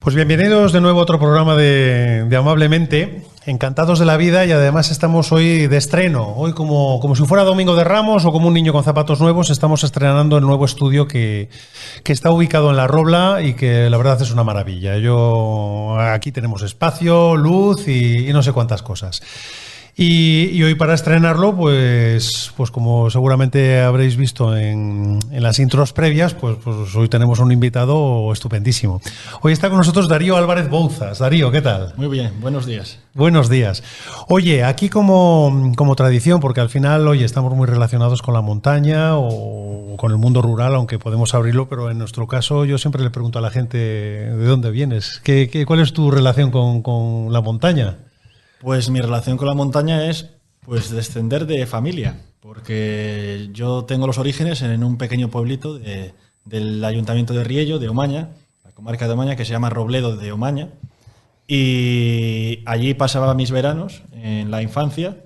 Pues bienvenidos de nuevo a otro programa de Amablemente, encantados de la vida, y además estamos hoy de estreno. Hoy como si fuera Domingo de Ramos o como un niño con zapatos nuevos, estamos estrenando el nuevo estudio que está ubicado en La Robla y que la verdad es una maravilla. Aquí tenemos espacio, luz y no sé cuántas cosas. Y hoy para estrenarlo, pues como seguramente habréis visto en las intros previas, pues hoy tenemos un invitado estupendísimo. Hoy está con nosotros Darío Álvarez Bouzas. Darío, ¿qué tal? Muy bien, buenos días. Buenos días. Oye, aquí como tradición, porque al final, oye, estamos muy relacionados con la montaña o con el mundo rural, aunque podemos abrirlo, pero en nuestro caso yo siempre le pregunto a la gente ¿de dónde vienes? ¿Cuál es tu relación con la montaña? Pues mi relación con la montaña es descender de familia, porque yo tengo los orígenes en un pequeño pueblito del ayuntamiento de Riello, de Omaña, la comarca de Omaña, que se llama Robledo de Omaña, y allí pasaba mis veranos en la infancia,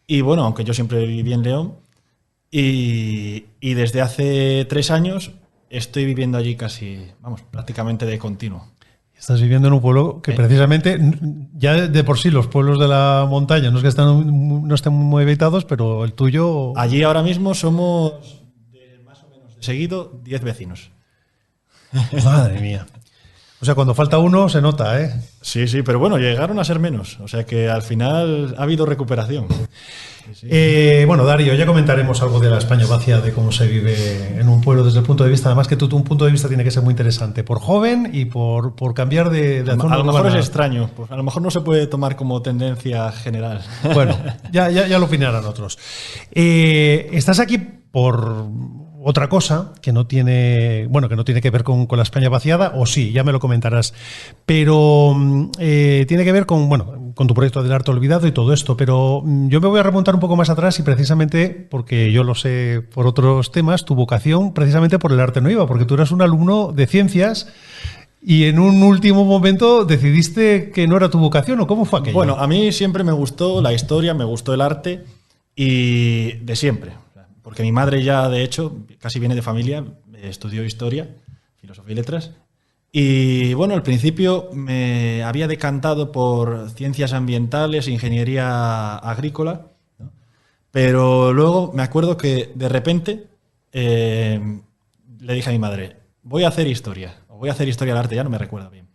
y bueno, aunque yo siempre viví en León, y desde hace 3 años estoy viviendo allí prácticamente de continuo. Estás viviendo en un pueblo que precisamente, ya de por sí los pueblos de la montaña no es que no estén muy habitados, pero el tuyo... Allí ahora mismo somos, más o menos de seguido, 10 vecinos. Madre mía. O sea, cuando falta uno se nota, ¿eh? Sí, pero bueno, llegaron a ser menos. O sea que al final ha habido recuperación. Sí. Bueno, Darío, ya comentaremos algo de la España vacía, de cómo se vive en un pueblo desde el punto de vista, además que un punto de vista tiene que ser muy interesante, por joven y por cambiar de zona. A lo mejor es extraño, pues a lo mejor no se puede tomar como tendencia general. Bueno, ya lo opinarán otros. Estás aquí por otra cosa que no tiene que ver con la España vaciada, o sí, ya me lo comentarás, pero tiene que ver con tu proyecto del arte olvidado y todo esto, pero yo me voy a remontar un poco más atrás y precisamente, porque yo lo sé por otros temas, tu vocación precisamente por el arte no iba, porque tú eras un alumno de ciencias y en un último momento decidiste que no era tu vocación, ¿o cómo fue aquello? Bueno, a mí siempre me gustó la historia, me gustó el arte y de siempre. Porque mi madre ya, de hecho, casi viene de familia, estudió historia, filosofía y letras. Y bueno, al principio me había decantado por ciencias ambientales, ingeniería agrícola, ¿no? Pero luego me acuerdo que de repente le dije a mi madre, voy a hacer historia del arte, ya no me recuerdo bien.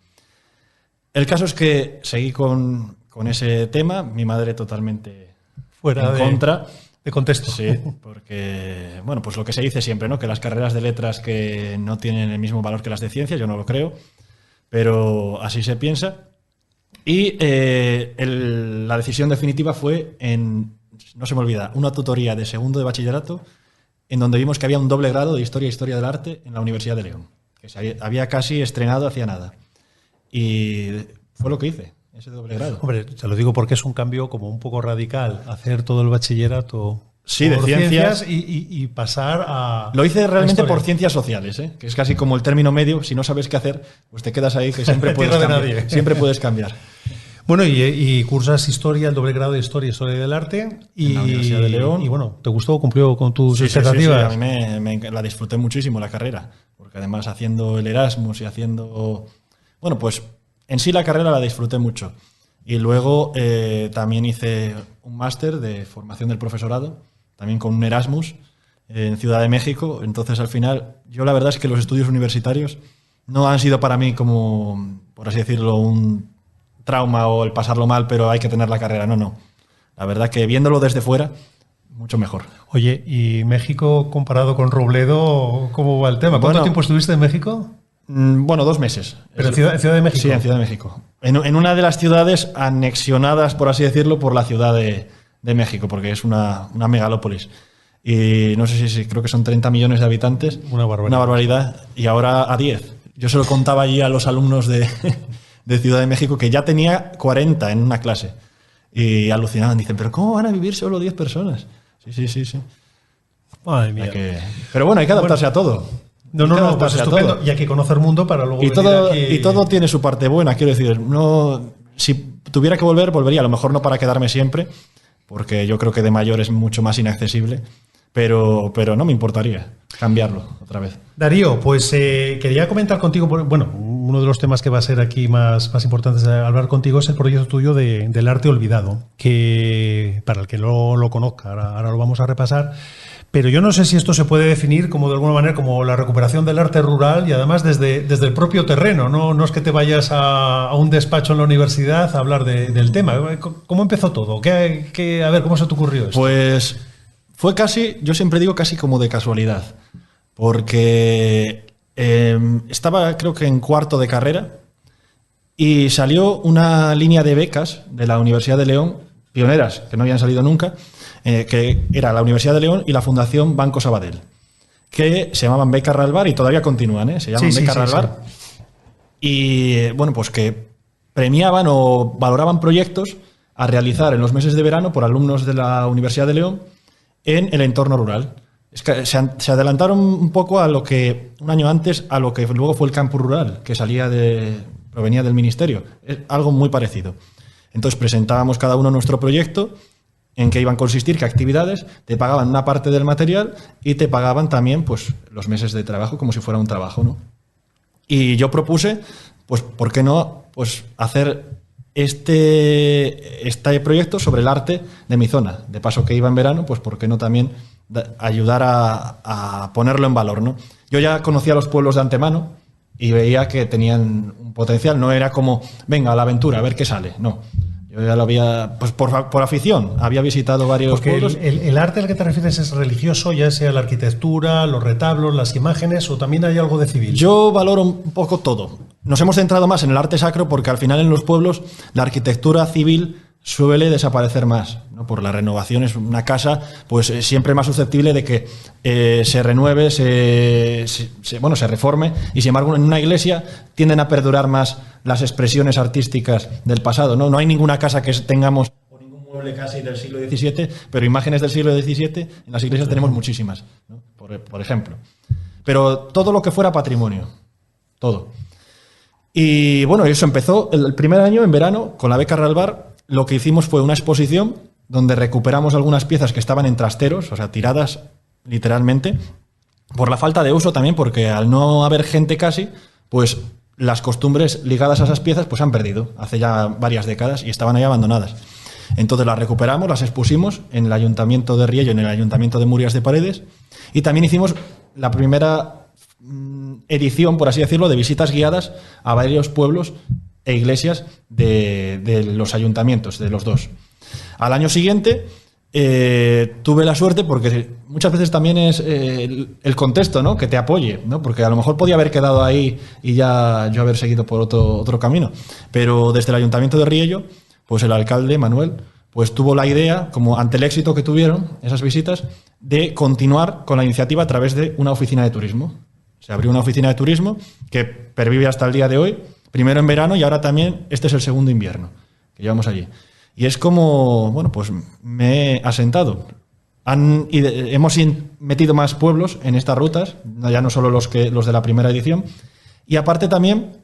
El caso es que seguí con ese tema, mi madre totalmente fuera en contra. De contexto. Sí, porque, bueno, pues lo que se dice siempre, ¿no? Que las carreras de letras que no tienen el mismo valor que las de ciencias, yo no lo creo, pero así se piensa. Y la decisión definitiva fue no se me olvida, una tutoría de segundo de bachillerato en donde vimos que había un doble grado de Historia e Historia del Arte en la Universidad de León, que se había casi estrenado hacía nada. Y fue lo que hice. Ese doble grado. Hombre, te lo digo porque es un cambio como un poco radical, hacer todo el bachillerato por ciencias y pasar a... Lo hice realmente por ciencias sociales, ¿eh? Que es casi como el término medio, si no sabes qué hacer, pues te quedas ahí, que siempre puedes cambiar. Siempre puedes cambiar. Bueno, y cursas historia, el doble grado de historia del arte en la Universidad de León. Y bueno, ¿te gustó? ¿Cumplió con tus expectativas? Sí, a mí la disfruté muchísimo la carrera, porque además haciendo el Erasmus y haciendo... Bueno, pues... En sí la carrera la disfruté mucho y luego también hice un máster de formación del profesorado, también con un Erasmus en Ciudad de México. Entonces al final yo la verdad es que los estudios universitarios no han sido para mí como, por así decirlo, un trauma o el pasarlo mal, pero hay que tener la carrera. No. La verdad que viéndolo desde fuera, mucho mejor. Oye, ¿y México comparado con Robledo, cómo va el tema? ¿Cuánto tiempo estuviste en México? Bueno, 2 meses. ¿Pero en Ciudad de México? Sí, en Ciudad de México. En una de las ciudades anexionadas, por así decirlo, por la Ciudad de México, porque es una megalópolis. Y no sé si creo que son 30 millones de habitantes. Una barbaridad. Una barbaridad. Y ahora a 10. Yo se lo contaba allí a los alumnos de Ciudad de México, que ya tenía 40 en una clase. Y alucinaban. Dicen, ¿pero cómo van a vivir solo 10 personas? Sí. Madre mía. Pero bueno, hay que adaptarse a todo. No, pues estupendo. Y hay que conocer el mundo para luego y todo tiene su parte buena, quiero decir. Si tuviera que volvería. A lo mejor no para quedarme siempre, porque yo creo que de mayor es mucho más inaccesible. Pero no me importaría cambiarlo otra vez. Darío, pues quería comentar contigo, bueno, uno de los temas que va a ser aquí más importantes de hablar contigo es el proyecto tuyo del arte olvidado, que para el que no lo conozca, ahora lo vamos a repasar. Pero yo no sé si esto se puede definir como de alguna manera como la recuperación del arte rural y además desde el propio terreno. No es que te vayas a un despacho en la universidad a hablar del tema. ¿Cómo empezó todo? A ver, ¿cómo se te ocurrió esto? Pues fue casi, yo siempre digo casi como de casualidad, porque estaba creo que en cuarto de carrera y salió una línea de becas de la Universidad de León, pioneras, que no habían salido nunca, que era la Universidad de León y la Fundación Banco Sabadell, que se llamaban Becas Ralbar y todavía continúan, se llaman Becas Ralbar. Sí. Y bueno, pues que premiaban o valoraban proyectos a realizar en los meses de verano por alumnos de la Universidad de León en el entorno rural. Es que se adelantaron un poco a lo que, un año antes, a lo que luego fue el campus rural, que provenía del ministerio. Es algo muy parecido. Entonces presentábamos cada uno nuestro proyecto, en qué iban a consistir, qué actividades, te pagaban una parte del material y te pagaban también pues, los meses de trabajo como si fuera un trabajo, ¿no? Y yo propuse, pues, ¿por qué no pues, hacer este proyecto sobre el arte de mi zona? De paso que iba en verano, pues ¿por qué no también ayudar a ponerlo en valor, ¿no? Yo ya conocía los pueblos de antemano y veía que tenían un potencial. No era como, venga, a la aventura, a ver qué sale. No. Yo ya lo había, pues por afición, había visitado varios pueblos. El arte al que te refieres es religioso, ya sea la arquitectura, los retablos, las imágenes, o también hay algo de civil. Yo valoro un poco todo. Nos hemos centrado más en el arte sacro porque al final en los pueblos la arquitectura civil suele desaparecer más, ¿no? Por la renovación. Es una casa pues siempre más susceptible de que se renueve, se reforme, y sin embargo en una iglesia tienden a perdurar más las expresiones artísticas del pasado, ¿no? No hay ninguna casa que tengamos, o ningún mueble casi del siglo XVII, pero imágenes del siglo XVII en las iglesias tenemos muchísimas, ¿no? Por ejemplo. Pero todo lo que fuera patrimonio, todo. Y bueno, eso empezó el primer año, en verano, con la beca Ralbar. Lo que hicimos fue una exposición donde recuperamos algunas piezas que estaban en trasteros, o sea, tiradas literalmente, por la falta de uso también, porque al no haber gente casi, pues las costumbres ligadas a esas piezas pues han perdido hace ya varias décadas y estaban ahí abandonadas. Entonces las recuperamos, las expusimos en el Ayuntamiento de Riello, en el Ayuntamiento de Murias de Paredes, y también hicimos la primera edición, por así decirlo, de visitas guiadas a varios pueblos e iglesias de los ayuntamientos, de los dos. Al año siguiente tuve la suerte, porque muchas veces también es el contexto, ¿no? Que te apoye, ¿no? Porque a lo mejor podía haber quedado ahí y ya yo haber seguido por otro camino. Pero desde el Ayuntamiento de Riello, pues el alcalde, Manuel, pues tuvo la idea, como ante el éxito que tuvieron esas visitas, de continuar con la iniciativa a través de una oficina de turismo. Se abrió una oficina de turismo que pervive hasta el día de hoy, primero en verano y ahora también este es el segundo invierno que llevamos allí. Y es como, bueno, pues me he asentado. Hemos metido más pueblos en estas rutas, ya no solo los de la primera edición, y aparte también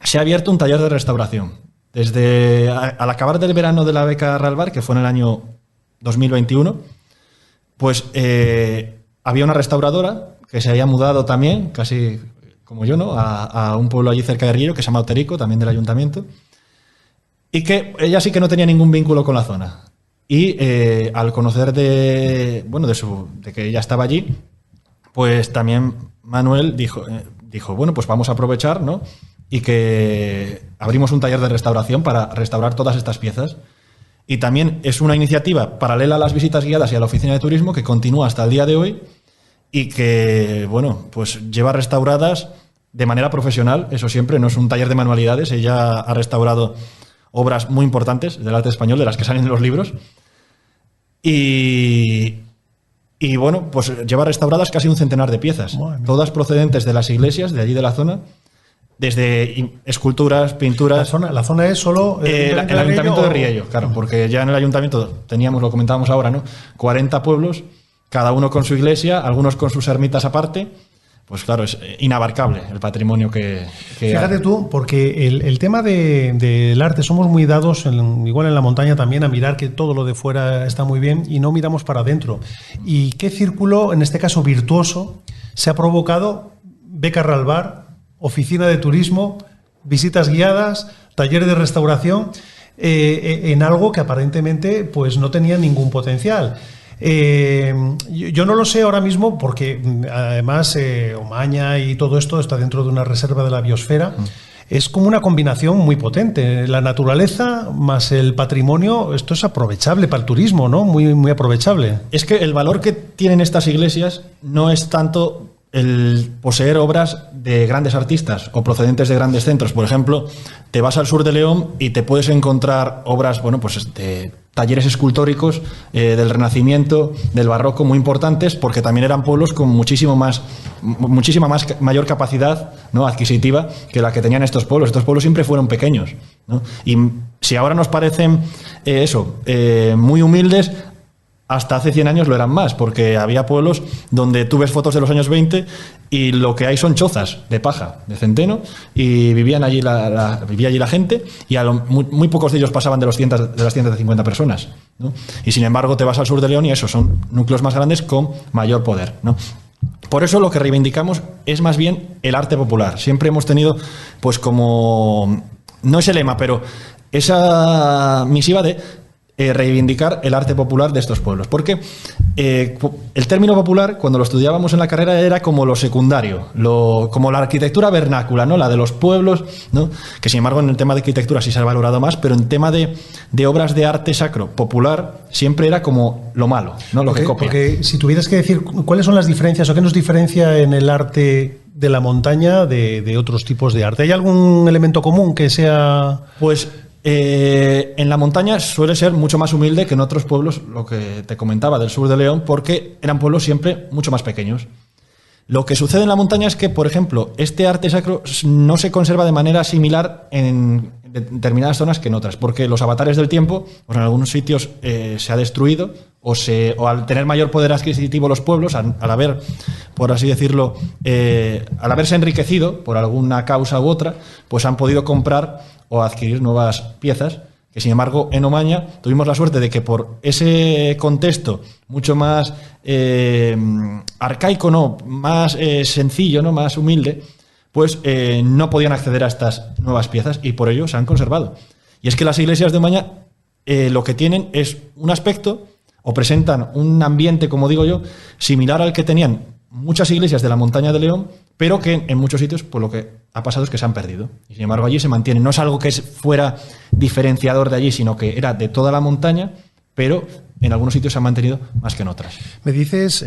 se ha abierto un taller de restauración. Desde al acabar del verano de la beca Ralbar, que fue en el año 2021, pues había una restauradora que se había mudado también, casi como yo, ¿no? A un pueblo allí cerca de Riello, que se llama Oterico, también del ayuntamiento, y que ella sí que no tenía ningún vínculo con la zona. Y al conocer de que ella estaba allí, pues también Manuel dijo, bueno, pues vamos a aprovechar, ¿no? Y que abrimos un taller de restauración para restaurar todas estas piezas. Y también es una iniciativa paralela a las visitas guiadas y a la oficina de turismo que continúa hasta el día de hoy y que, bueno, pues lleva restauradas de manera profesional, eso siempre, no es un taller de manualidades. Ella ha restaurado obras muy importantes del arte español, de las que salen en los libros. Y bueno, pues lleva restauradas casi un centenar de piezas, todas procedentes de las iglesias de allí de la zona, desde esculturas, pinturas. La zona es solo el ayuntamiento de Riello, claro, porque ya en el ayuntamiento teníamos, lo comentábamos ahora, ¿no? 40 pueblos, cada uno con su iglesia, algunos con sus ermitas aparte. Pues claro, es inabarcable el patrimonio que Fíjate tú, porque el tema del arte, somos muy dados, igual en la montaña también, a mirar que todo lo de fuera está muy bien y no miramos para adentro. ¿Y qué círculo, en este caso virtuoso, se ha provocado beca Ralbar oficina de turismo, visitas guiadas, taller de restauración, en algo que aparentemente pues no tenía ningún potencial. Yo no lo sé ahora mismo porque además Omaña y todo esto está dentro de una reserva de la biosfera. Es como una combinación muy potente. La naturaleza más el patrimonio, esto es aprovechable para el turismo, ¿no? Muy, muy aprovechable. Es que el valor que tienen estas iglesias no es tanto el poseer obras de grandes artistas o procedentes de grandes centros. Por ejemplo, te vas al sur de León y te puedes encontrar obras, bueno, pues de talleres escultóricos del Renacimiento, del Barroco, muy importantes, porque también eran pueblos con mayor capacidad, ¿no?, adquisitiva que la que tenían estos pueblos. Estos pueblos siempre fueron pequeños, ¿no? Y si ahora nos parecen muy humildes, hasta hace 100 años lo eran más, porque había pueblos donde tú ves fotos de los años 20 y lo que hay son chozas de paja, de centeno, y vivía allí la gente, y muy pocos de ellos pasaban de las 150 personas, ¿no? Y sin embargo te vas al sur de León y eso, son núcleos más grandes con mayor poder, ¿no? Por eso lo que reivindicamos es más bien el arte popular. Siempre hemos tenido, pues como, no ese lema, pero esa misiva de reivindicar el arte popular de estos pueblos. Porque el término popular, cuando lo estudiábamos en la carrera, era como lo secundario, como la arquitectura vernácula, ¿no?, la de los pueblos, ¿no?, que sin embargo en el tema de arquitectura sí se ha valorado más, pero en tema de obras de arte sacro popular siempre era como lo malo, ¿no?, lo que copia. Porque si tuvieras que decir cuáles son las diferencias o qué nos diferencia en el arte de la montaña de otros tipos de arte, ¿hay algún elemento común que sea...? Pues en la montaña suele ser mucho más humilde que en otros pueblos, lo que te comentaba del sur de León, porque eran pueblos siempre mucho más pequeños. Lo que sucede en la montaña es que, por ejemplo, este arte sacro no se conserva de manera similar en determinadas zonas que en otras, porque los avatares del tiempo, pues en algunos sitios se ha destruido, o al tener mayor poder adquisitivo los pueblos, al haber, por así decirlo, al haberse enriquecido por alguna causa u otra, pues han podido comprar o adquirir nuevas piezas, que sin embargo en Omaña tuvimos la suerte de que por ese contexto mucho más arcaico, no, más sencillo, no, más humilde, pues no podían acceder a estas nuevas piezas y por ello se han conservado. Y es que las iglesias de Omaña lo que tienen es un aspecto, o presentan un ambiente, como digo yo, similar al que tenían muchas iglesias de la montaña de León, pero que en muchos sitios pues lo que ha pasado es que se han perdido. Y sin embargo allí se mantienen. No es algo que fuera diferenciador de allí, sino que era de toda la montaña, pero en algunos sitios se han mantenido más que en otras. Me dices,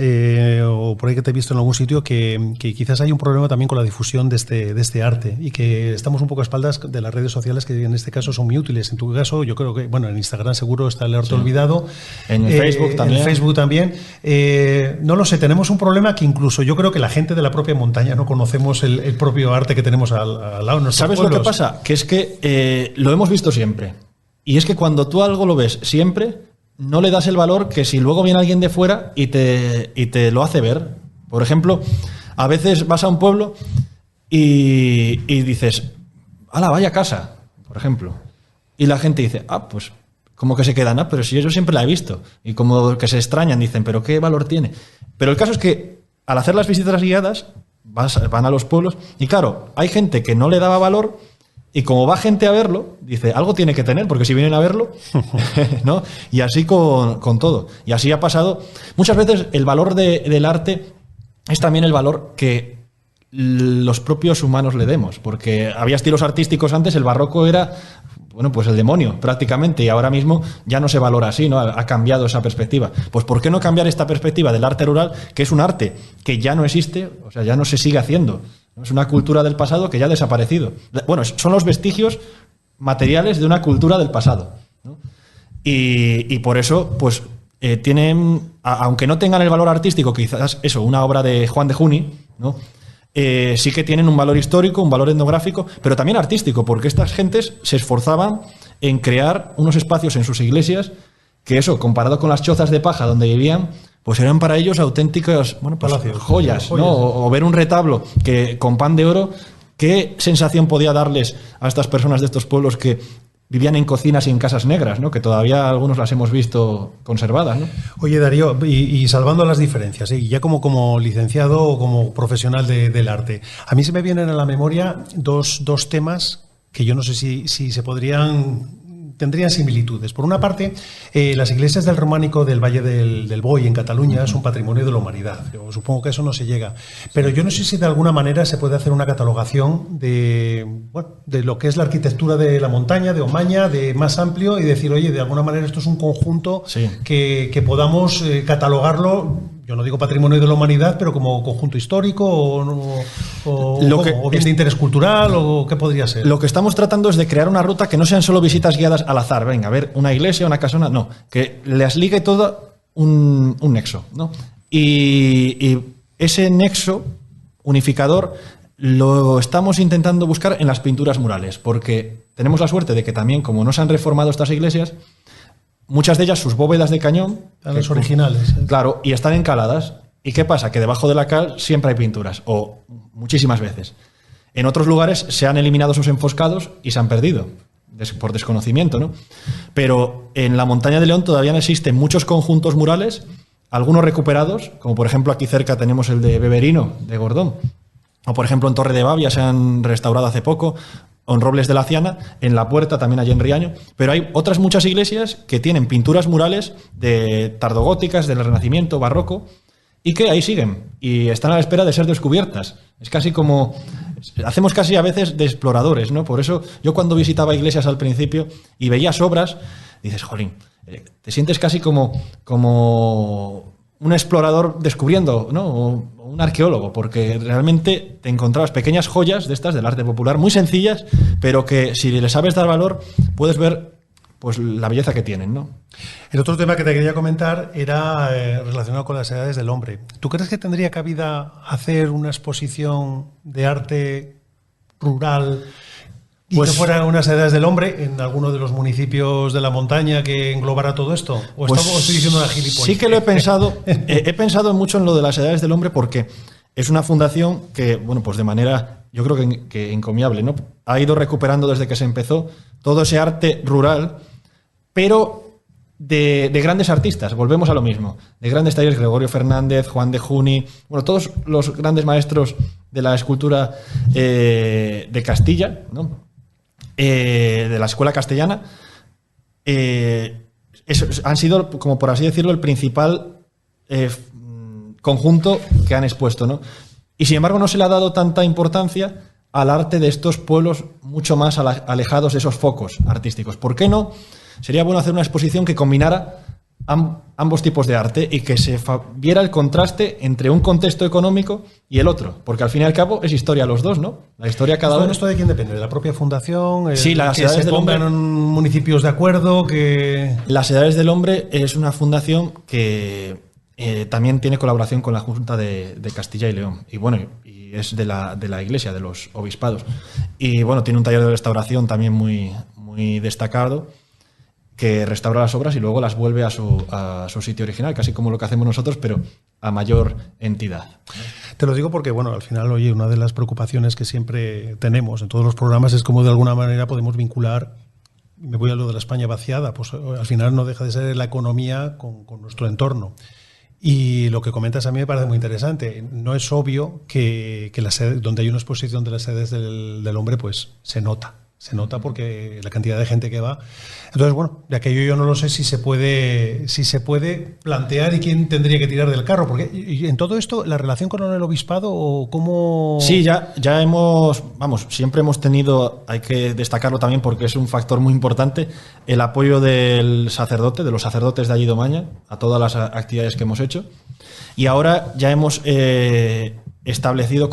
o por ahí que te he visto en algún sitio, que quizás hay un problema también con la difusión de este arte y que estamos un poco a espaldas de las redes sociales, que en este caso son muy útiles. En tu caso, yo creo que, bueno, en Instagram seguro está el arte olvidado. En Facebook también. En Facebook también. No lo sé, tenemos un problema que incluso yo creo que la gente de la propia montaña no conocemos el propio arte que tenemos al lado de nuestros ¿Sabes pueblos? Lo que pasa? Que es que lo hemos visto siempre. Y es que cuando tú algo lo ves siempre, no le das el valor que si luego viene alguien de fuera y te lo hace ver. Por ejemplo, a veces vas a un pueblo y dices, ¡hala, vaya casa!, por ejemplo. Y la gente dice, pues como que se quedan, pero si yo siempre la he visto. Y como que se extrañan, dicen, ¿pero qué valor tiene? Pero el caso es que al hacer las visitas guiadas, van a los pueblos y claro, hay gente que no le daba valor. Y como va gente a verlo, dice, algo tiene que tener, porque si vienen a verlo, ¿no? Y así con todo. Y así ha pasado. Muchas veces el valor del arte es también el valor que los propios humanos le demos, porque había estilos artísticos antes, el barroco era, bueno, pues el demonio prácticamente, y ahora mismo ya no se valora así, ¿no? Ha cambiado esa perspectiva. Pues ¿por qué no cambiar esta perspectiva del arte rural, que es un arte que ya no existe, o sea, ya no se sigue haciendo? Es una cultura del pasado que ya ha desaparecido. Bueno, son los vestigios materiales de una cultura del pasado, ¿no? Y por eso, pues, tienen, aunque no tengan el valor artístico, quizás eso, una obra de Juan de Juni, ¿no? Sí que tienen un valor histórico, un valor etnográfico, pero también artístico, porque estas gentes se esforzaban en crear unos espacios en sus iglesias que eso, comparado con las chozas de paja donde vivían, pues eran para ellos auténticas, bueno, pues, joyas, ¿no? O ver un retablo que con pan de oro, qué sensación podía darles a estas personas de estos pueblos que vivían en cocinas y en casas negras, ¿no? Que todavía algunos las hemos visto conservadas, ¿no? Oye, Darío, y salvando las diferencias, y ya como licenciado o como profesional del arte, a mí se me vienen a la memoria dos temas que yo no sé si se tendrían similitudes. Por una parte, las iglesias del románico del Valle del Boi, en Cataluña, son patrimonio de la humanidad. Yo supongo que eso no se llega. Pero yo no sé si de alguna manera se puede hacer una catalogación de lo que es la arquitectura de la montaña, de Omaña, de más amplio, y decir, oye, de alguna manera esto es un conjunto que podamos catalogarlo. Yo no digo patrimonio de la humanidad, pero como conjunto histórico o bien de interés cultural, o qué podría ser. Lo que estamos tratando es de crear una ruta que no sean solo visitas guiadas al azar. Venga, a ver, una iglesia, una casona, no. Que les ligue todo un nexo, ¿no? Y ese nexo unificador lo estamos intentando buscar en las pinturas murales, porque tenemos la suerte de que también, como no se han reformado estas iglesias, muchas de ellas, sus bóvedas de cañón... Las originales. Claro, y están encaladas. ¿Y qué pasa? Que debajo de la cal siempre hay pinturas, o muchísimas veces. En otros lugares se han eliminado esos enfoscados y se han perdido, por desconocimiento, ¿no? Pero en la Montaña de León todavía no existen muchos conjuntos murales, algunos recuperados, como por ejemplo aquí cerca tenemos el de Beberino, de Gordón, o por ejemplo en Torre de Bavia se han restaurado hace poco, o en Robles de la Ciana, en La Puerta, también allí en Riaño. Pero hay otras muchas iglesias que tienen pinturas murales de tardogóticas, del Renacimiento, barroco, y que ahí siguen, y están a la espera de ser descubiertas. Es casi como... Hacemos casi a veces de exploradores, ¿no? Por eso yo cuando visitaba iglesias al principio y veías obras, dices, jolín, te sientes casi como un explorador descubriendo, ¿no? O un arqueólogo, porque realmente te encontrabas pequeñas joyas de estas del arte popular, muy sencillas, pero que si le sabes dar valor, puedes ver pues la belleza que tienen, ¿no? El otro tema que te quería comentar era relacionado con las edades del hombre. ¿Tú crees que tendría cabida hacer una exposición de arte rural y que fuera unas edades del hombre en alguno de los municipios de la montaña que englobara todo esto? ¿O estoy diciendo una gilipollez? Sí que lo he pensado. He pensado mucho en lo de las edades del hombre porque es una fundación que, bueno, pues de manera, yo creo que encomiable, ¿no? Ha ido recuperando desde que se empezó todo ese arte rural, pero de grandes artistas. Volvemos a lo mismo. De grandes talleres, Gregorio Fernández, Juan de Juni, bueno, todos los grandes maestros de la escultura de Castilla, ¿no? De la escuela castellana, han sido, como por así decirlo, el principal conjunto que han expuesto, ¿no? Y sin embargo no se le ha dado tanta importancia al arte de estos pueblos mucho más alejados de esos focos artísticos. ¿Por qué no? Sería bueno hacer una exposición que combinara ambos tipos de arte y que se viera el contraste entre un contexto económico y el otro, porque al fin y al cabo es historia los dos, ¿no? La historia cada uno. ¿Esto de quién depende? ¿De la propia fundación? Sí, las edades del hombre. Municipios de acuerdo que... Las edades del hombre es una fundación que también tiene colaboración con la Junta de Castilla y León, y bueno, y es de la Iglesia, de los obispados, y bueno, tiene un taller de restauración también muy, muy destacado, que restaura las obras y luego las vuelve a su sitio original, casi como lo que hacemos nosotros, pero a mayor entidad. Te lo digo porque, bueno, al final, oye, una de las preocupaciones que siempre tenemos en todos los programas es cómo de alguna manera podemos vincular, me voy a lo de la España vaciada, pues al final no deja de ser la economía con nuestro entorno. Y lo que comentas a mí me parece muy interesante. No es obvio que la sede, donde hay una exposición de las sedes del hombre, pues se nota. Se nota porque la cantidad de gente que va. Entonces, bueno, de aquello yo no lo sé si se puede plantear y quién tendría que tirar del carro. Porque en todo esto, ¿la relación con el obispado o cómo...? Sí, ya siempre hemos tenido, hay que destacarlo también porque es un factor muy importante, el apoyo del sacerdote, de los sacerdotes de allí de Omaña, a todas las actividades que hemos hecho. Y ahora ya hemos establecido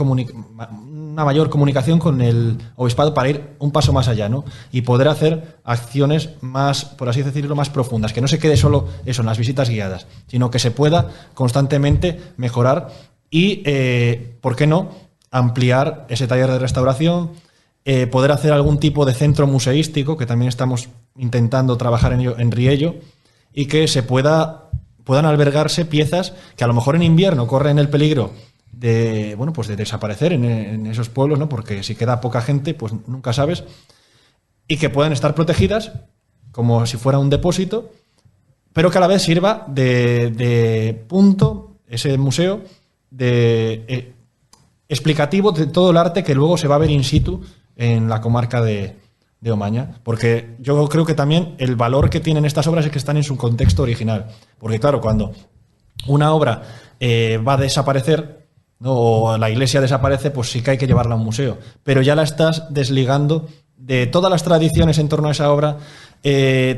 una mayor comunicación con el obispado para ir un paso más allá, ¿no? Y poder hacer acciones más, por así decirlo, más profundas, que no se quede solo eso en las visitas guiadas, sino que se pueda constantemente mejorar y, ¿por qué no?, ampliar ese taller de restauración, poder hacer algún tipo de centro museístico, que también estamos intentando trabajar en ello en Riello, y que puedan albergarse piezas que a lo mejor en invierno corren el peligro de desaparecer en esos pueblos, ¿no? Porque si queda poca gente, pues nunca sabes. y que puedan estar protegidas como si fuera un depósito, pero que a la vez sirva de punto, ese museo, explicativo de todo el arte que luego se va a ver in situ en la comarca de Omaña. Porque yo creo que también el valor que tienen estas obras es que están en su contexto original. Porque claro, cuando una obra va a desaparecer, ¿no? O la iglesia desaparece, pues sí que hay que llevarla a un museo. Pero ya la estás desligando de todas las tradiciones en torno a esa obra,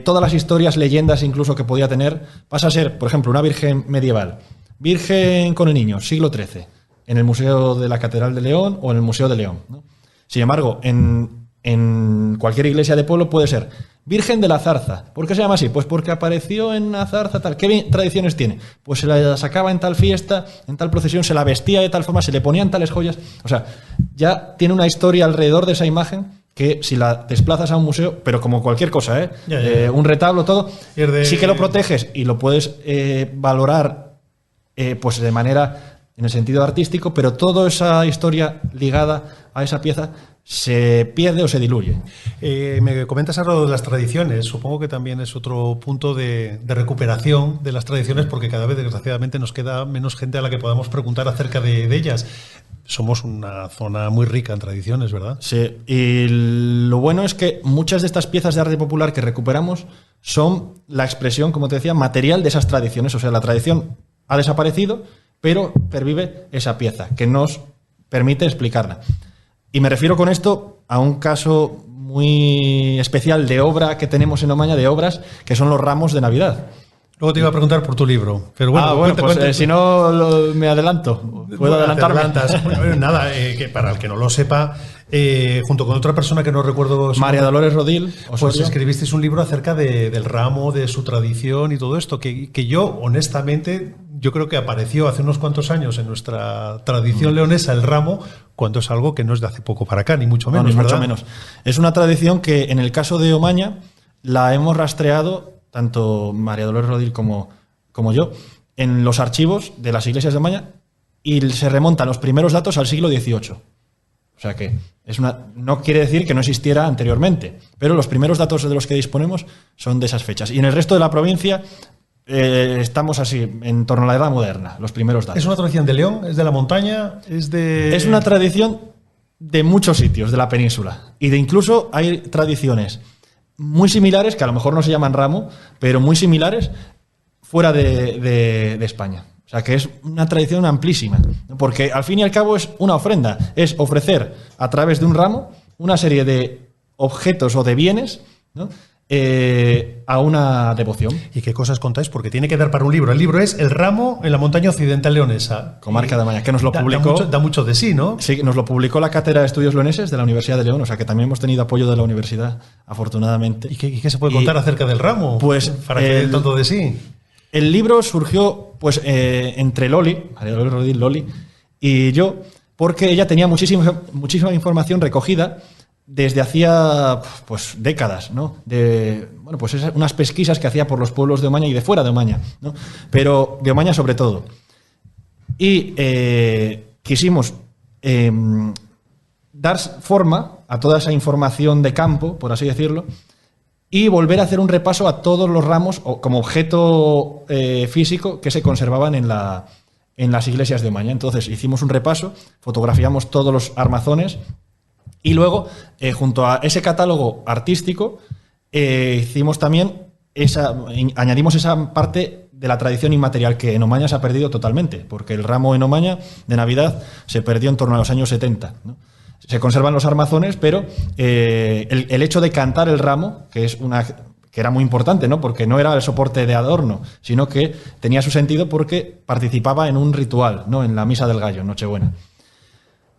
todas las historias, leyendas incluso que podía tener. Pasa a ser, por ejemplo, una virgen medieval. Virgen con el niño, siglo XIII, en el Museo de la Catedral de León o en el Museo de León, ¿no? Sin embargo, en cualquier iglesia de pueblo puede ser Virgen de la Zarza. ¿Por qué se llama así? Pues porque apareció en la zarza tal. ¿Qué tradiciones tiene? Pues se la sacaba en tal fiesta, en tal procesión, se la vestía de tal forma, se le ponían tales joyas. O sea, ya tiene una historia alrededor de esa imagen que si la desplazas a un museo, pero como cualquier cosa, un retablo, todo, sí que lo proteges y lo puedes valorar pues de manera, en el sentido artístico, pero toda esa historia ligada a esa pieza se pierde o se diluye. Me comentas algo de las tradiciones. Supongo que también es otro punto de recuperación de las tradiciones, porque cada vez, desgraciadamente, nos queda menos gente a la que podamos preguntar acerca de ellas. Somos una zona muy rica en tradiciones, ¿verdad? Sí, y lo bueno es que muchas de estas piezas de arte popular que recuperamos son la expresión, como te decía, material de esas tradiciones. O sea, la tradición ha desaparecido, pero pervive esa pieza que nos permite explicarla. Y me refiero con esto a un caso muy especial de obra que tenemos en Omaña, de obras, que son los ramos de Navidad. Luego te iba a preguntar por tu libro. Pero bueno, cuenta. Si no, me adelanto. ¿Puedo adelantarme? Bueno, nada, que para el que no lo sepa, junto con otra persona que no recuerdo... María Dolores Rodil. Pues escribisteis un libro acerca del ramo, de su tradición y todo esto, que yo, honestamente, yo creo que apareció hace unos cuantos años en nuestra tradición leonesa el ramo, cuando es algo que no es de hace poco para acá, ni mucho menos, no, ni ¿verdad? mucho menos. Es una tradición que, en el caso de Omaña, la hemos rastreado, tanto María Dolores Rodil como yo, en los archivos de las iglesias de Omaña, y se remontan los primeros datos al siglo XVIII. O sea que no quiere decir que no existiera anteriormente, pero los primeros datos de los que disponemos son de esas fechas. Y en el resto de la provincia estamos así, en torno a la edad moderna, los primeros datos. ¿Es una tradición de León? ¿Es de la montaña? Es una tradición de muchos sitios de la península. Y incluso hay tradiciones muy similares, que a lo mejor no se llaman ramo, pero muy similares fuera de España. O sea, que es una tradición amplísima, porque al fin y al cabo es una ofrenda, es ofrecer a través de un ramo una serie de objetos o de bienes, ¿no? A una devoción. ¿Y qué cosas contáis? Porque tiene que dar para un libro. El libro es El ramo en la montaña occidental leonesa. Comarca de Omaña, que nos lo publicó... Da mucho de sí, ¿no? Sí, nos lo publicó la Cátedra de Estudios Leoneses de la Universidad de León, o sea que también hemos tenido apoyo de la universidad, afortunadamente. ¿Y qué se puede contar acerca del ramo? Pues para que dé tanto de sí. El libro surgió pues entre Loli, María Dolores Rodil, Loli, y yo, porque ella tenía muchísima información recogida desde hacía pues décadas, ¿no? Pues unas pesquisas que hacía por los pueblos de Omaña y de fuera de Omaña, ¿no? Pero de Omaña sobre todo. Y quisimos dar forma a toda esa información de campo, por así decirlo, y volver a hacer un repaso a todos los ramos como objeto físico que se conservaban en las iglesias de Omaña. Entonces hicimos un repaso, fotografiamos todos los armazones y luego, junto a ese catálogo artístico, hicimos también añadimos esa parte de la tradición inmaterial que en Omaña se ha perdido totalmente, porque el ramo en Omaña de Navidad se perdió en torno a los años 70, ¿no? Se conservan los armazones, pero el hecho de cantar el ramo, que era muy importante, ¿no? Porque no era el soporte de adorno, sino que tenía su sentido porque participaba en un ritual, ¿no? En la misa del gallo, Nochebuena.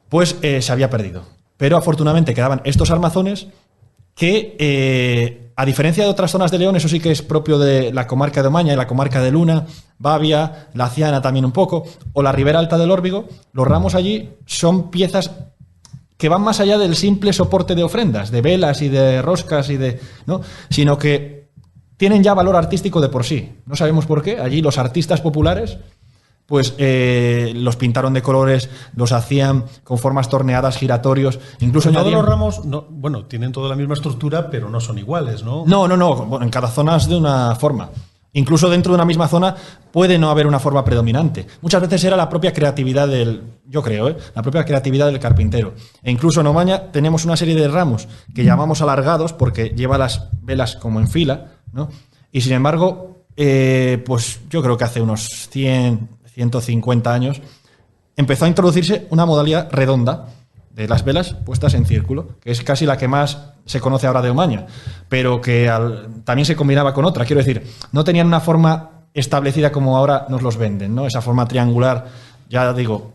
Pues se había perdido. Pero afortunadamente quedaban estos armazones que, a diferencia de otras zonas de León, eso sí que es propio de la comarca de Omaña y la comarca de Luna, Bavia, la Ciana también un poco, o la Ribera Alta del Órbigo, los ramos allí son piezas que van más allá del simple soporte de ofrendas, de velas y de roscas ¿no? Sino que tienen ya valor artístico de por sí. No sabemos por qué. Allí los artistas populares pues los pintaron de colores, los hacían con formas torneadas, giratorios, incluso todos añadían... los ramos, bueno, tienen toda la misma estructura, pero no son iguales, ¿no? No. Bueno, en cada zona es de una forma. Incluso dentro de una misma zona puede no haber una forma predominante. Muchas veces era la propia creatividad yo creo, la propia creatividad del carpintero. E incluso en Omaña tenemos una serie de ramos que llamamos alargados porque lleva las velas como en fila, ¿no? Y sin embargo, pues yo creo que hace unos 150 años empezó a introducirse una modalidad redonda de las velas puestas en círculo, que es casi la que más se conoce ahora de Omaña, pero que también se combinaba con otra. Quiero decir, no tenían una forma establecida como ahora nos los venden, ¿no? Esa forma triangular, ya digo,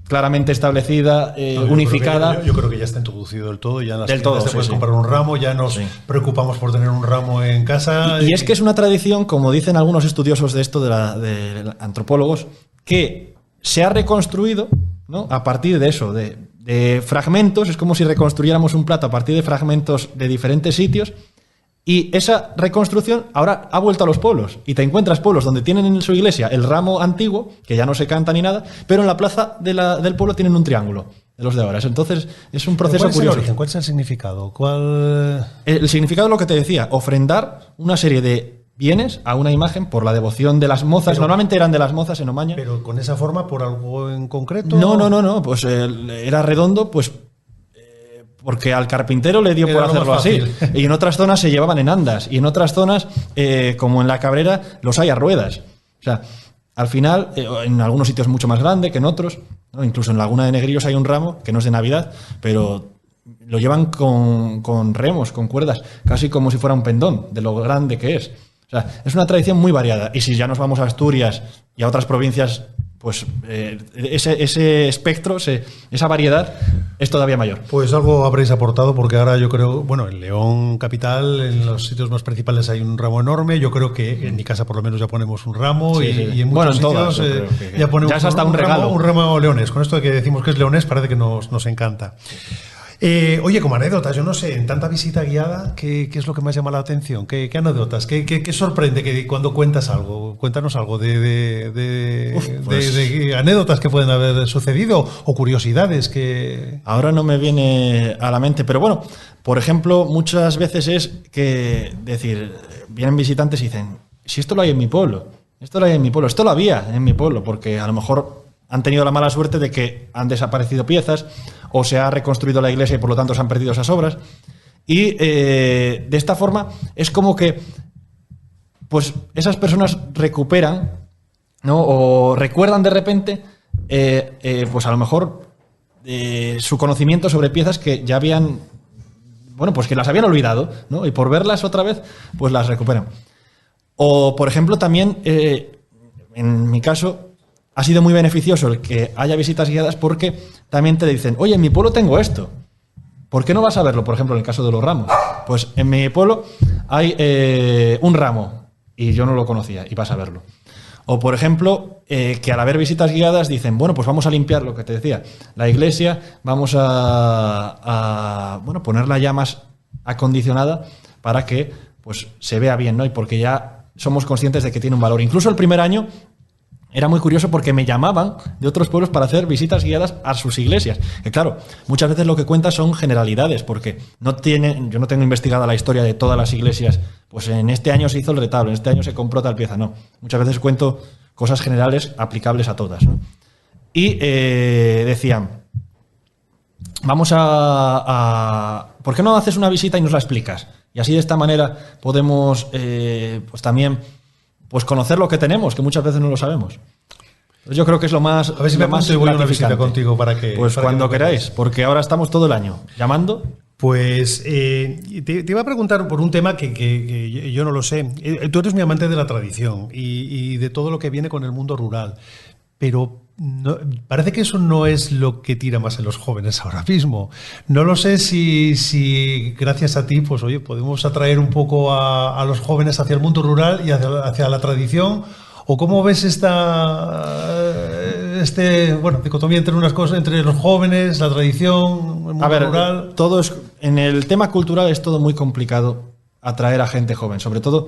claramente establecida, unificada. Yo creo que ya está introducido del todo. Ya en las del todo, te puedes comprar un ramo, ya nos preocupamos por tener un ramo en casa. Y es que es una tradición, como dicen algunos estudiosos de esto, de antropólogos, que se ha reconstruido, ¿no? A partir de eso, de fragmentos. Es como si reconstruyéramos un plato a partir de fragmentos de diferentes sitios. Y esa reconstrucción ahora ha vuelto a los pueblos. Y te encuentras pueblos donde tienen en su iglesia el ramo antiguo, que ya no se canta ni nada, pero en la plaza del pueblo tienen un triángulo de los de ahora. Entonces es un proceso curioso. ¿Cuál es el origen? ¿Cuál es el significado? El significado es lo que te decía: ofrendar una serie de bienes a una imagen por la devoción de las mozas. Normalmente eran de las mozas en Omaña. ¿Pero con esa forma por algo en concreto? No. Pues era redondo, pues porque al carpintero le dio por hacerlo así. Y en otras zonas se llevaban en andas. Y en otras zonas, como en la Cabrera, los hay a ruedas. O sea, al final, en algunos sitios mucho más grande que en otros, ¿no? Incluso en Laguna de Negrillos hay un ramo que no es de Navidad, pero lo llevan con remos, con cuerdas, casi como si fuera un pendón, de lo grande que es. O sea, es una tradición muy variada. Y si ya nos vamos a Asturias y a otras provincias, pues ese espectro, esa variedad es todavía mayor. Pues algo habréis aportado, porque ahora yo creo, bueno, en León capital, en los sitios más principales hay un ramo enorme. Yo creo que en mi casa por lo menos ya ponemos un ramo, y en muchos sitios ya ponemos ya es hasta un regalo. Un ramo leonés. Con esto de que decimos que es leonés parece que nos encanta. Oye, como anécdotas, yo no sé, en tanta visita guiada, ¿qué es lo que más llama la atención? ¿Qué anécdotas? ¿Qué sorprende que cuando cuentas algo? Cuéntanos algo de anécdotas que pueden haber sucedido o curiosidades que... Ahora no me viene a la mente, pero bueno, por ejemplo, muchas veces es que, decir, vienen visitantes y dicen, si esto lo hay en mi pueblo, esto lo había en mi pueblo, porque a lo mejor han tenido la mala suerte de que han desaparecido piezas o se ha reconstruido la iglesia y por lo tanto se han perdido esas obras. Y de esta forma es como que pues esas personas recuperan, ¿no? O recuerdan de repente pues a lo mejor su conocimiento sobre piezas que ya habían, bueno, pues que las habían olvidado, ¿no? Y por verlas otra vez pues las recuperan. O por ejemplo también en mi caso ha sido muy beneficioso el que haya visitas guiadas, porque también te dicen, oye, en mi pueblo tengo esto, ¿por qué no vas a verlo? Por ejemplo, en el caso de los ramos. Pues en mi pueblo hay un ramo y yo no lo conocía y vas a verlo. O, por ejemplo, que al haber visitas guiadas dicen, bueno, pues vamos a limpiar lo que te decía, la iglesia, vamos a ponerla ya más acondicionada para que pues se vea bien, ¿no? Y porque ya somos conscientes de que tiene un valor. Incluso el primer año era muy curioso porque me llamaban de otros pueblos para hacer visitas guiadas a sus iglesias. Que claro, muchas veces lo que cuenta son generalidades, porque yo no tengo investigada la historia de todas las iglesias. Pues en este año se hizo el retablo, en este año se compró tal pieza. No, muchas veces cuento cosas generales aplicables a todas, ¿no? Y decían, vamos ¿por qué no haces una visita y nos la explicas? Y así de esta manera podemos pues también pues conocer lo que tenemos, que muchas veces no lo sabemos. Yo creo que es lo más gratificante. A ver si me apunto y voy a una visita contigo para que... Pues cuando queráis, porque ahora estamos todo el año llamando. Pues te iba a preguntar por un tema que yo no lo sé. Tú eres mi amante de la tradición y de todo lo que viene con el mundo rural, pero parece que eso no es lo que tira más en los jóvenes ahora mismo. No lo sé si gracias a ti, pues oye, podemos atraer un poco a los jóvenes hacia el mundo rural y hacia la tradición. ¿O cómo ves dicotomía entre unas cosas, entre los jóvenes, la tradición, el mundo rural? En el tema cultural es todo muy complicado atraer a gente joven, sobre todo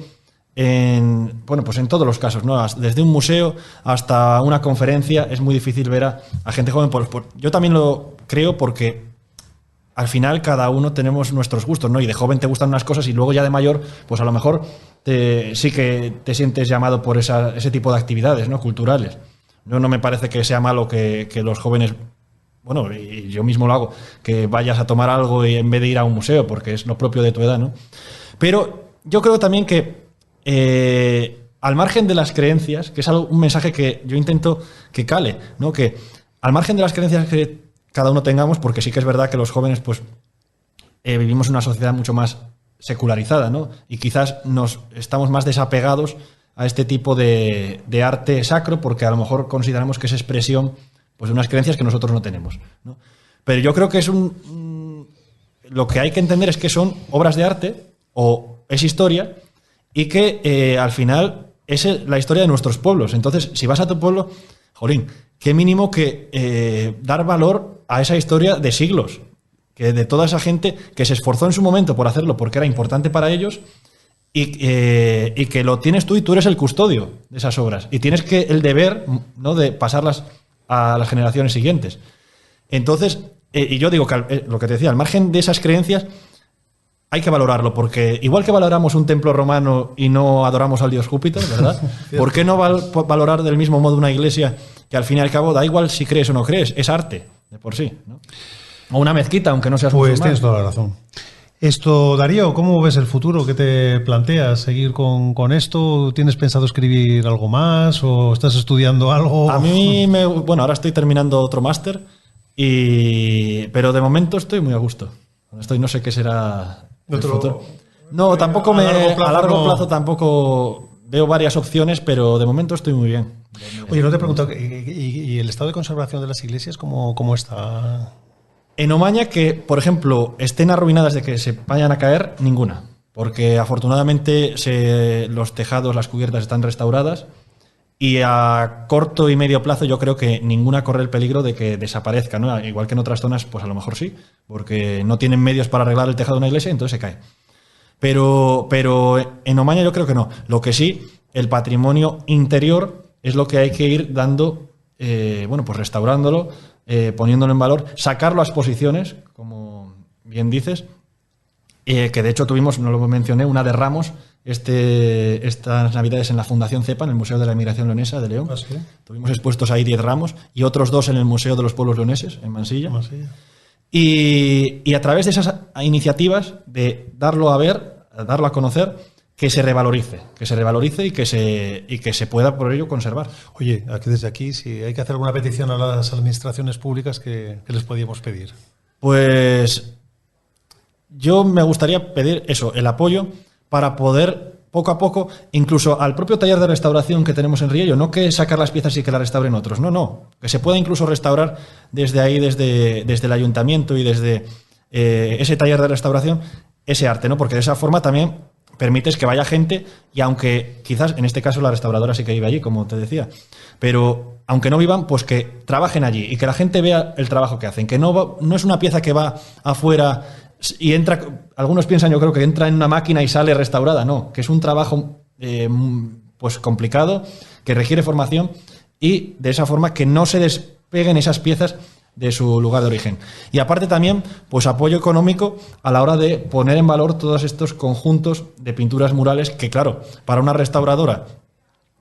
bueno, pues en todos los casos, ¿no? Desde un museo hasta una conferencia es muy difícil ver a gente joven. Yo también lo creo porque al final cada uno tenemos nuestros gustos, ¿no? Y de joven te gustan unas cosas y luego ya de mayor, pues a lo mejor sí que te sientes llamado por ese tipo de actividades, ¿no? Culturales. No me parece que sea malo que los jóvenes, bueno, y yo mismo lo hago, que vayas a tomar algo y en vez de ir a un museo, porque es lo propio de tu edad, ¿no? Pero yo creo también que al margen de las creencias, que es un mensaje que yo intento que cale, ¿no? Que al margen de las creencias que cada uno tengamos, porque sí que es verdad que los jóvenes pues vivimos en una sociedad mucho más secularizada, ¿no? Y quizás estamos más desapegados a este tipo de arte sacro porque a lo mejor consideramos que es expresión pues, de unas creencias que nosotros no tenemos, ¿no? Pero yo creo que lo que hay que entender es que son obras de arte o es historia y que al final es la historia de nuestros pueblos. Entonces, si vas a tu pueblo, jolín, qué mínimo que dar valor a esa historia de siglos, que de toda esa gente que se esforzó en su momento por hacerlo porque era importante para ellos y que lo tienes tú y tú eres el custodio de esas obras y tienes el deber, ¿no? de pasarlas a las generaciones siguientes. Entonces, y yo digo que lo que te decía, al margen de esas creencias hay que valorarlo, porque igual que valoramos un templo romano y no adoramos al dios Júpiter, ¿verdad? ¿Por qué no valorar del mismo modo una iglesia que al fin y al cabo da igual si crees o no crees? Es arte, de por sí, ¿no? O una mezquita, aunque no seas musulmán. Pues tienes toda la razón. Darío, ¿cómo ves el futuro? ¿Qué te planteas? ¿Seguir con esto? ¿Tienes pensado escribir algo más? ¿O estás estudiando algo? A mí, bueno, ahora estoy terminando otro máster, pero de momento estoy muy a gusto. No sé qué será el futuro. No, tampoco a largo plazo tampoco veo varias opciones, pero de momento estoy muy bien. Oye, no te he preguntado, ¿y el estado de conservación de las iglesias cómo está? En Omaña, que, por ejemplo, estén arruinadas de que se vayan a caer, ninguna. Porque afortunadamente los tejados, las cubiertas están restauradas y a corto y medio plazo yo creo que ninguna corre el peligro de que desaparezca, ¿no? Igual que en otras zonas, pues a lo mejor sí, porque no tienen medios para arreglar el tejado de una iglesia y entonces se cae. Pero en Omaña yo creo que no. Lo que sí, el patrimonio interior es lo que hay que ir dando, pues restaurándolo, poniéndolo en valor, sacarlo a exposiciones, como bien dices, que de hecho tuvimos, no lo mencioné, una de Ramos estas navidades en la Fundación CEPA, en el Museo de la Inmigración Leonesa de León. ¿Ah, sí? Tuvimos expuestos ahí 10 ramos y otros 2 en el Museo de los Pueblos Leoneses, en Mansilla. Y a través de esas iniciativas de darlo a ver, darlo a conocer, que se revalorice y que se pueda por ello conservar. Oye, desde aquí, si hay que hacer alguna petición a las administraciones públicas, ¿qué les podíamos pedir? Pues yo me gustaría pedir eso, el apoyo para poder, poco a poco, incluso al propio taller de restauración que tenemos en Riello, no que sacar las piezas y que las restauren otros, no, que se pueda incluso restaurar desde ahí, desde el ayuntamiento y desde ese taller de restauración, ese arte, ¿no? Porque de esa forma también permites que vaya gente y aunque quizás en este caso la restauradora sí que vive allí, como te decía, pero aunque no vivan, pues que trabajen allí y que la gente vea el trabajo que hacen, que no es una pieza que va afuera y entra, algunos piensan, yo creo que entra en una máquina y sale restaurada, no, que es un trabajo pues complicado, que requiere formación y de esa forma que no se despeguen esas piezas de su lugar de origen. Y aparte también, pues apoyo económico a la hora de poner en valor todos estos conjuntos de pinturas murales que, claro, para una restauradora,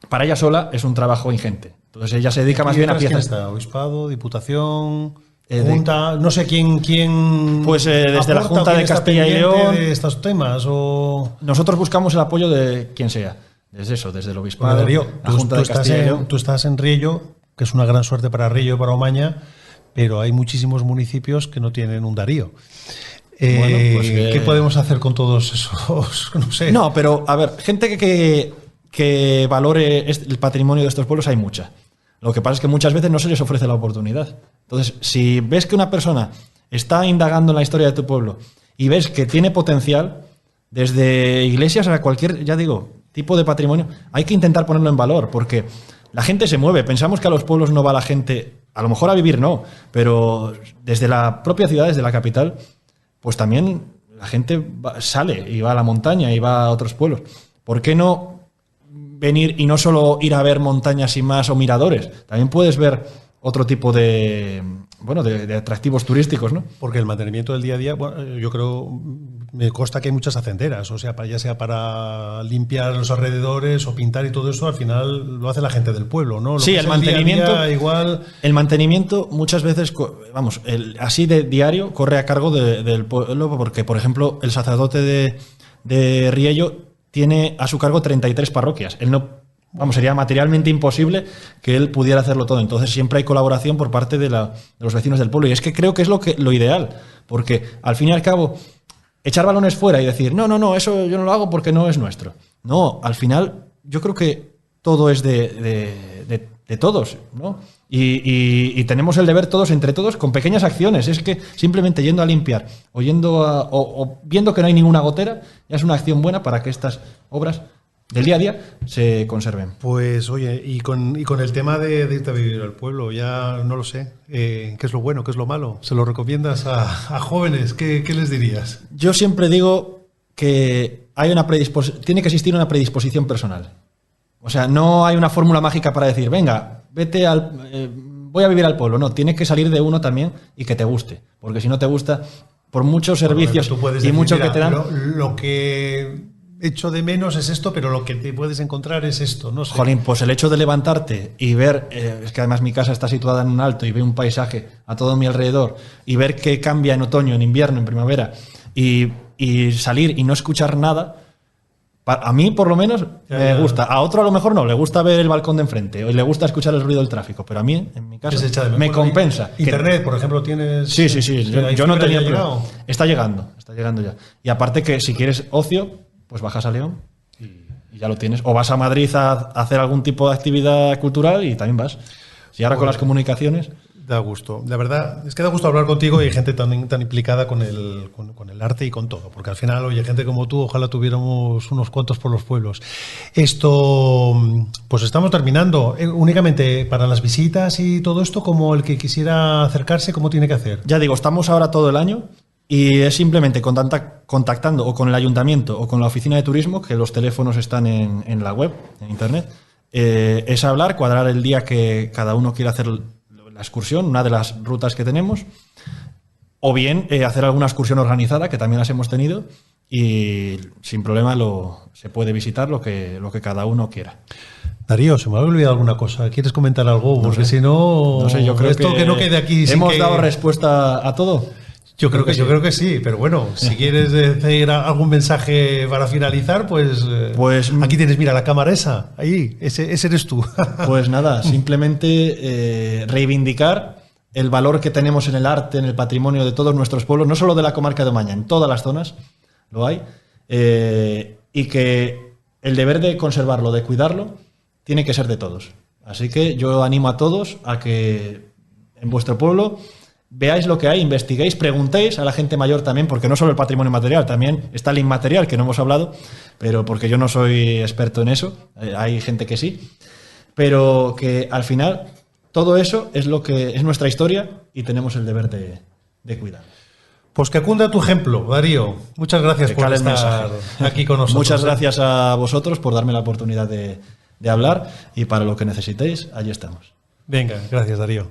para ella sola, es un trabajo ingente. Entonces ella se dedica más bien a piezas. ¿Quién está? ¿Obispado? ¿Diputación? Junta, no sé quién pues desde la Junta de Castilla y León de estos temas o nosotros buscamos el apoyo de quien sea, desde el Obispado, la Junta de Castilla y León. Tú estás en Riello, que es una gran suerte para Riello y para Omaña, pero hay muchísimos municipios que no tienen un Darío. ¿Qué podemos hacer con todos esos? No sé. No, pero a ver, gente que valore el patrimonio de estos pueblos hay mucha. Lo que pasa es que muchas veces no se les ofrece la oportunidad. Entonces, si ves que una persona está indagando en la historia de tu pueblo y ves que tiene potencial, desde iglesias a cualquier, ya digo, tipo de patrimonio, hay que intentar ponerlo en valor, porque la gente se mueve. Pensamos que a los pueblos no va la gente, a lo mejor a vivir no, pero desde la propia ciudad, desde la capital, pues también la gente sale y va a la montaña y va a otros pueblos. ¿Por qué no venir y no solo ir a ver montañas sin más o miradores, también puedes ver otro tipo de atractivos turísticos, ¿no? Porque el mantenimiento del día a día, bueno, yo creo, me consta que hay muchas hacenderas, o sea, ya sea para limpiar los alrededores o pintar y todo eso, al final lo hace la gente del pueblo, ¿no? Sí, el mantenimiento, día a día, igual. El mantenimiento muchas veces, así de diario, corre a cargo del pueblo, porque, por ejemplo, el sacerdote de Riello tiene a su cargo 33 parroquias. Él no. Sería materialmente imposible que él pudiera hacerlo todo. Entonces siempre hay colaboración por parte de los vecinos del pueblo. Y es que creo que es lo ideal. Porque al fin y al cabo, echar balones fuera y decir, no, eso yo no lo hago porque no es nuestro. No, al final yo creo que todo es de todos, ¿no? Y tenemos el deber todos, entre todos, con pequeñas acciones. Es que simplemente yendo a limpiar o viendo que no hay ninguna gotera, ya es una acción buena para que estas obras del día a día se conserven. Pues oye, y con el tema de irte a vivir al pueblo, ya no lo sé, ¿qué es lo bueno, qué es lo malo? ¿Se lo recomiendas a jóvenes? ¿Qué les dirías? Yo siempre digo que tiene que existir una predisposición personal. O sea, no hay una fórmula mágica para decir, venga, voy a vivir al pueblo. No, tiene que salir de uno también y que te guste. Porque si no te gusta, por muchos servicios tú puedes y decir, mucho mira, que te dan... Lo que echo de menos es esto, pero lo que te puedes encontrar es esto, no sé. Jolín, pues el hecho de levantarte y ver, es que además mi casa está situada en un alto y veo un paisaje a todo mi alrededor y ver que cambia en otoño, en invierno, en primavera y salir y no escuchar nada, a mí por lo menos me gusta. A otro a lo mejor no, le gusta ver el balcón de enfrente o le gusta escuchar el ruido del tráfico, pero a mí, en mi caso, me compensa. Internet, por ejemplo, tienes... Sí. Yo no tenía problema. Está llegando ya. Y aparte que si quieres ocio, pues bajas a León y ya lo tienes. O vas a Madrid a hacer algún tipo de actividad cultural y también vas. Y ahora con las comunicaciones... Da gusto. La verdad, es que da gusto hablar contigo y hay gente tan implicada con el arte y con todo. Porque al final, oye, gente como tú, ojalá tuviéramos unos cuantos por los pueblos. Esto, pues estamos terminando. Únicamente para las visitas y todo esto, como el que quisiera acercarse, ¿cómo tiene que hacer? Ya digo, estamos ahora todo el año. Y es simplemente contactando o con el ayuntamiento o con la oficina de turismo, que los teléfonos están en la web, en internet. Es hablar, cuadrar el día que cada uno quiera hacer la excursión, una de las rutas que tenemos, o bien hacer alguna excursión organizada, que también las hemos tenido, y sin problema se puede visitar lo que cada uno quiera. Darío, se me ha olvidado alguna cosa. ¿Quieres comentar algo? Porque si no... No sé, yo creo que no quede aquí... ¿Hemos dado respuesta a todo? Yo creo que sí, pero bueno, si quieres decir algún mensaje para finalizar, pues aquí tienes, mira, la cámara esa, ahí, ese eres tú. Pues nada, simplemente reivindicar el valor que tenemos en el arte, en el patrimonio de todos nuestros pueblos, no solo de la comarca de Omaña, en todas las zonas lo hay, y que el deber de conservarlo, de cuidarlo, tiene que ser de todos. Así que yo animo a todos a que en vuestro pueblo veáis lo que hay, investiguéis, preguntéis a la gente mayor también, porque no solo el patrimonio material, también está el inmaterial, que no hemos hablado, pero porque yo no soy experto en eso, hay gente que sí, pero que al final todo eso es lo que es nuestra historia y tenemos el deber de cuidar. Pues que cunda tu ejemplo, Darío. Muchas gracias por estar aquí con nosotros. Muchas gracias a vosotros por darme la oportunidad de hablar y para lo que necesitéis, allí estamos. Venga, gracias, Darío.